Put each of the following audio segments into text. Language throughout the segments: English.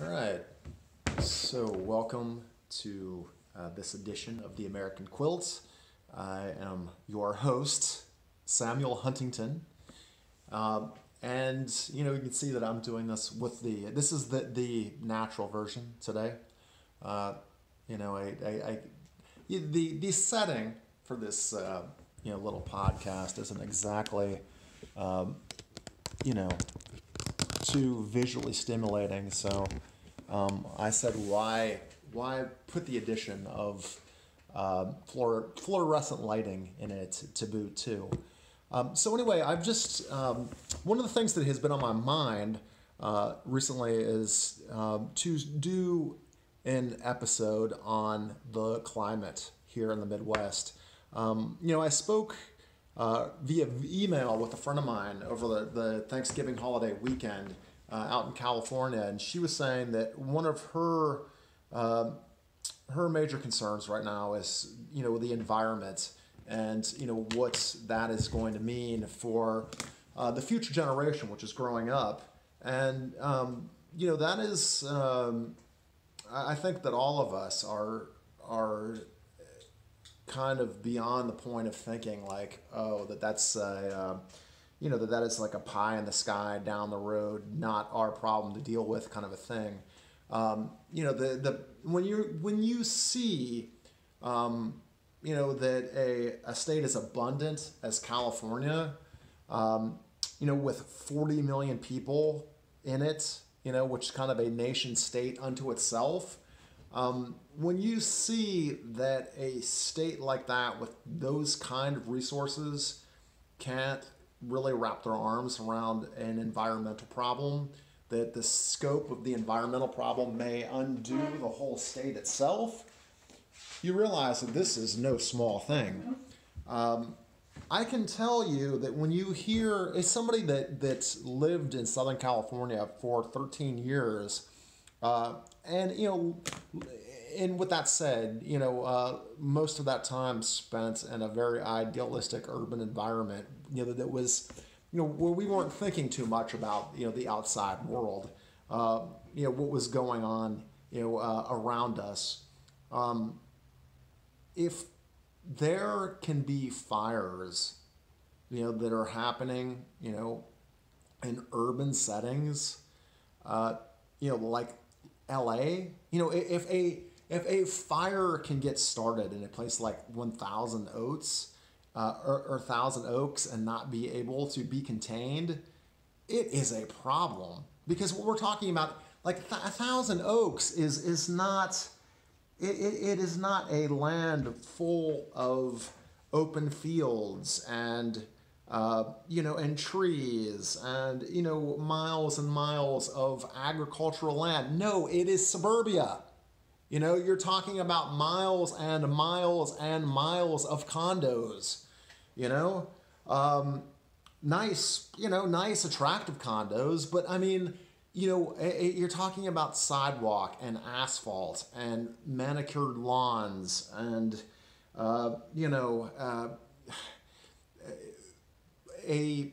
All right, so welcome to this edition of the American Quilt. I am your host, Samuel Huntington, and you can see that I'm doing this with this is the natural version today. The setting for this little podcast isn't exactly too visually stimulating, so I said, why put the addition of fluorescent lighting in it to boot too? So anyway, I've just one of the things that has been on my mind recently is to do an episode on the climate here in the Midwest. I spoke via email with a friend of mine over the Thanksgiving holiday weekend out in California, and she was saying that one of her major concerns right now is the environment and what that is going to mean for the future generation, which is growing up, and that is I think that all of us are kind of beyond the point of thinking like, oh, that's that is like a pie in the sky down the road, not our problem to deal with, kind of a thing. When you see that a state as abundant as California, with 40 million people in it, which is kind of a nation state unto itself. When you see that a state like that with those kind of resources can't really wrap their arms around an environmental problem, that the scope of the environmental problem may undo the whole state itself, you realize that this is no small thing. I can tell you that when you hear, as somebody that's lived in Southern California for 13 years, and with that said, most of that time spent in a very idealistic urban environment, that was, where we weren't thinking too much about, the outside world, what was going on, around us. If there can be fires, that are happening, in urban settings, like LA, if a fire can get started in a place like 1,000 Oaks, or 1,000 Oaks and not be able to be contained, it is a problem. Because what we're talking about, like 1,000 Oaks is not, it is not a land full of open fields and and trees and, miles and miles of agricultural land. No, it is suburbia. You're talking about miles and miles and miles of condos, nice, attractive condos. But I mean, you're talking about sidewalk and asphalt and manicured lawns and, a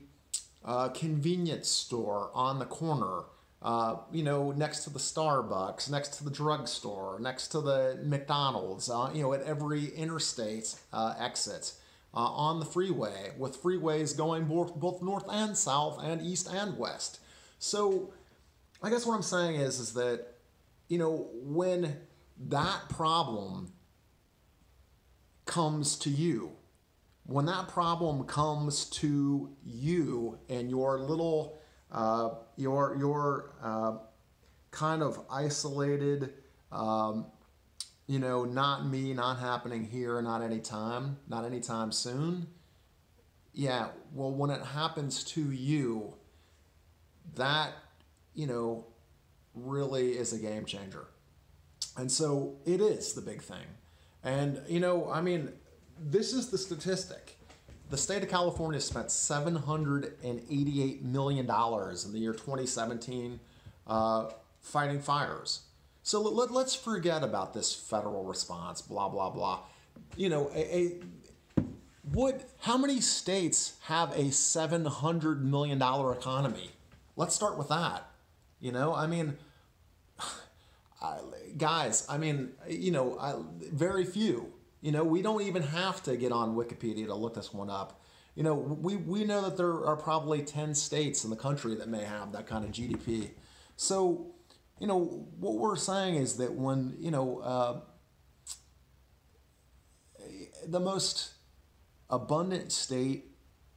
convenience store on the corner, next to the Starbucks, next to the drugstore, next to the McDonald's, at every interstate exit, on the freeway, with freeways going both north and south and east and west. So I guess what I'm saying is that, when that problem comes to you, when that problem comes to you and your little, your kind of isolated, not me, not happening here, not anytime soon. Yeah, well, when it happens to you, that, really is a game changer. And so it is the big thing. And, this is the statistic. The state of California spent $788 million in the year 2017 fighting fires. So let's forget about this federal response, blah, blah, blah. How many states have a $700 million economy? Let's start with that. I, guys, I mean, very few. We don't even have to get on Wikipedia to look this one up. We know that there are probably 10 states in the country that may have that kind of GDP. So, what we're saying is that when, the most abundant state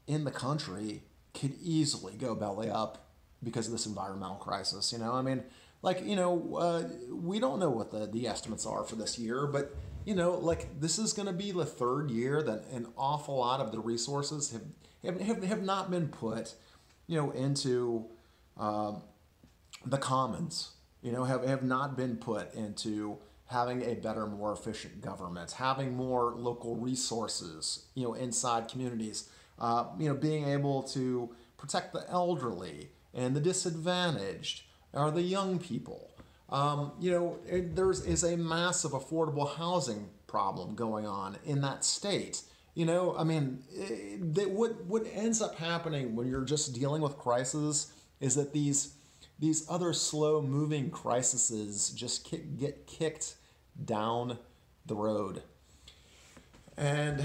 in the country could easily go belly up because of this environmental crisis. I mean, we don't know what the estimates are for this year, but this is going to be the third year that an awful lot of the resources have not been put, into the commons. Have not been put into having a better, more efficient government, having more local resources, inside communities, being able to protect the elderly and the disadvantaged or the young people. There is a massive affordable housing problem going on in that state. I mean, what ends up happening when you're just dealing with crises is that these other slow-moving crises just get kicked down the road. And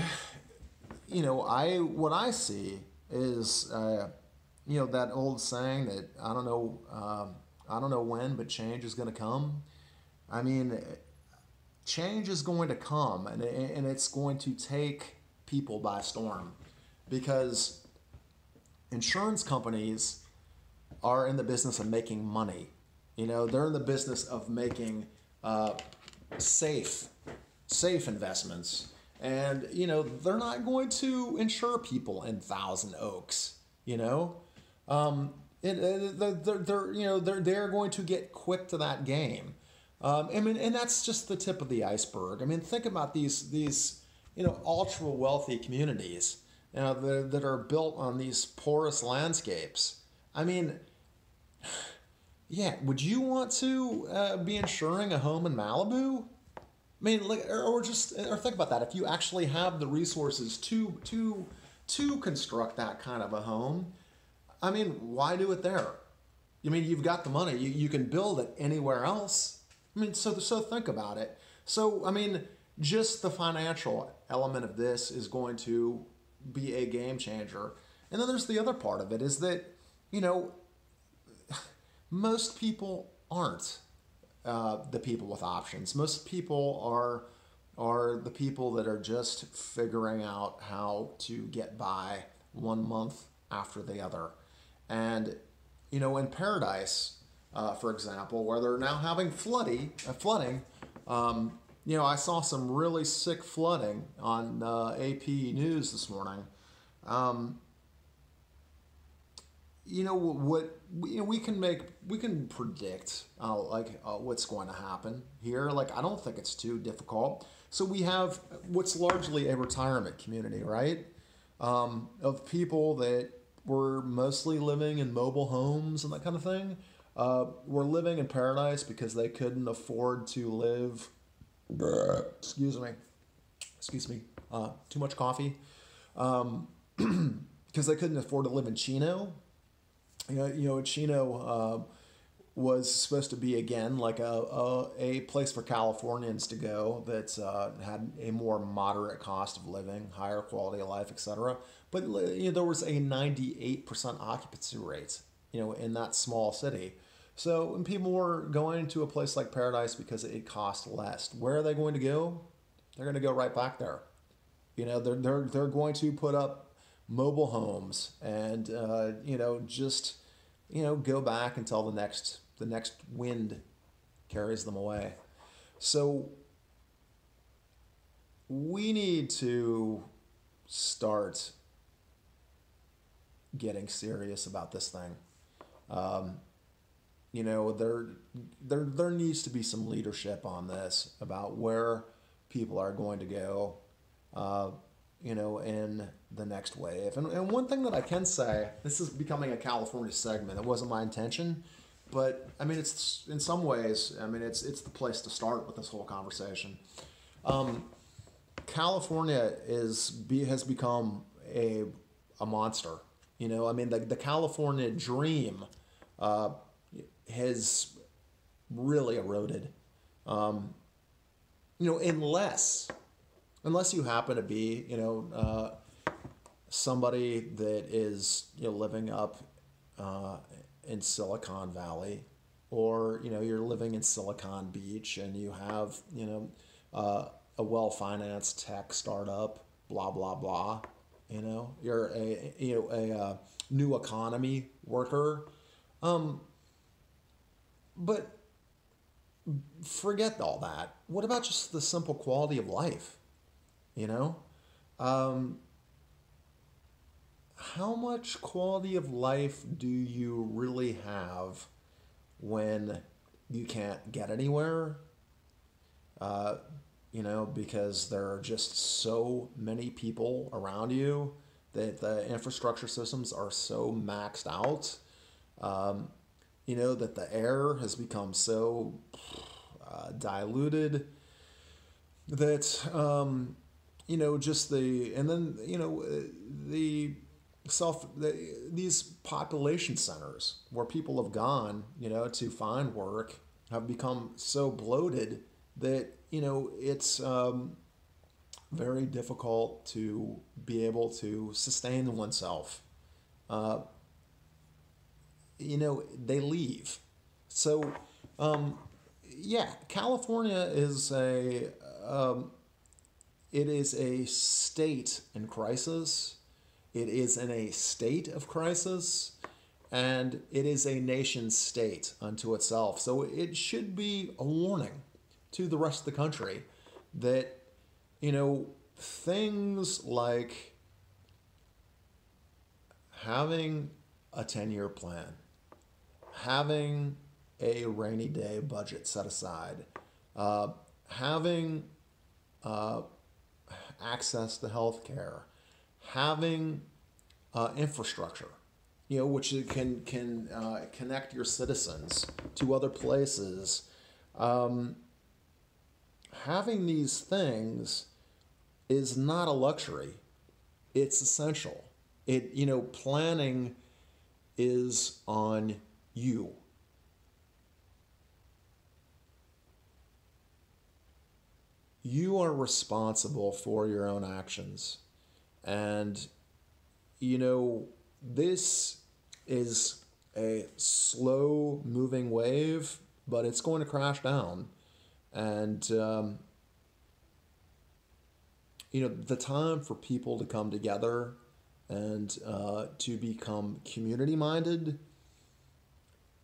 what I see is that old saying that I don't know when, but change is going to come. I mean, change is going to come, and it's going to take people by storm, because insurance companies are in the business of making money. They're in the business of making safe investments, and they're not going to insure people in Thousand Oaks. They're going to get quick to that game. I mean, and that's just the tip of the iceberg. I mean, think about these ultra wealthy communities that are built on these porous landscapes. I mean, yeah, would you want to be insuring a home in Malibu? I mean, or think about that. If you actually have the resources to construct that kind of a home, I mean, why do it there? I mean, you've got the money. You can build it anywhere else. I mean, so think about it. So, I mean, just the financial element of this is going to be a game changer. And then there's the other part of it is that, most people aren't the people with options. Most people are the people that are just figuring out how to get by one month after the other. And, in Paradise, for example, where they're now having flooding, I saw some really sick flooding on AP News this morning. What we can predict what's going to happen here. I don't think it's too difficult. So we have what's largely a retirement community, right? Of people that were mostly living in mobile homes and that kind of thing. Were living in Paradise because they couldn't afford to live. Excuse me. Too much coffee. Because they couldn't afford to live in Chino. Chino was supposed to be, again, like a place for Californians to go that had a more moderate cost of living, higher quality of life, etc. But there was a 98% occupancy rate, in that small city. So when people were going to a place like Paradise because it cost less, where are they going to go? They're going to go right back there. They're going to put up mobile homes and go back until the next wind carries them away. So we need to start getting serious about this thing. There needs to be some leadership on this about where people are going to go, in the next wave. And one thing that I can say, this is becoming a California segment. It wasn't my intention, but I mean, it's in some ways, I mean, it's the place to start with this whole conversation. California has become a monster. I mean, the California dream has really eroded. Unless you happen to be, somebody that is, living up in Silicon Valley, or you're living in Silicon Beach, and you have a well-financed tech startup, blah blah blah. You're a new economy worker, but forget all that. What about just the simple quality of life? You know, um, how much quality of life do you really have when you can't get anywhere? Uh, because there are just so many people around you that the infrastructure systems are so maxed out. Um, that the air has become so diluted that just and then the these population centers where people have gone to find work have become so bloated that it's very difficult to be able to sustain oneself. uh, they leave. So yeah, California is it is a state in crisis. It is in a state of crisis, and it is a nation state unto itself. So it should be a warning to the rest of the country that, things like having a 10-year plan, having a rainy day budget set aside, having uh, access to health care, having infrastructure, which can connect your citizens to other places. Um, Having these things is not a luxury; it's essential. Planning is on you. You are responsible for your own actions. And, this is a slow moving wave, but it's going to crash down. And, the time for people to come together and to become community minded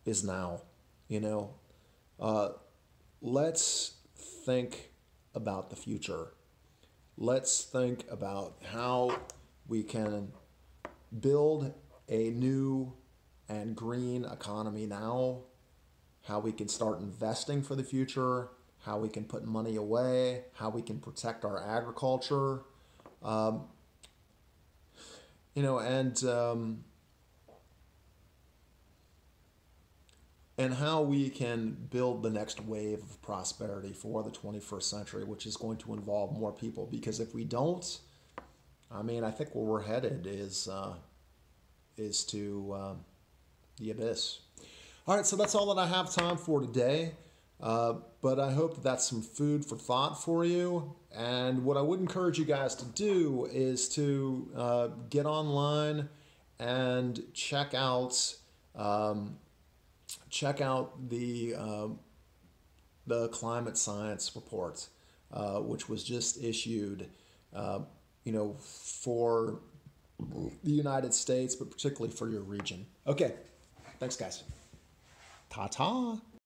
is now. You know, uh, let's think about the future. Let's think about how we can build a new and green economy now, how we can start investing for the future, how we can put money away, how we can protect our agriculture, um, you know, and um, and how we can build the next wave of prosperity for the 21st century, which is going to involve more people. Because if we don't, I think where we're headed is to the abyss. All right, so that's all that I have time for today. But I hope that that's some food for thought for you. And what I would encourage you guys to do is to get online and um, check out the climate science report, which was just issued, for the United States, but particularly for your region. Okay, thanks, guys. Ta ta.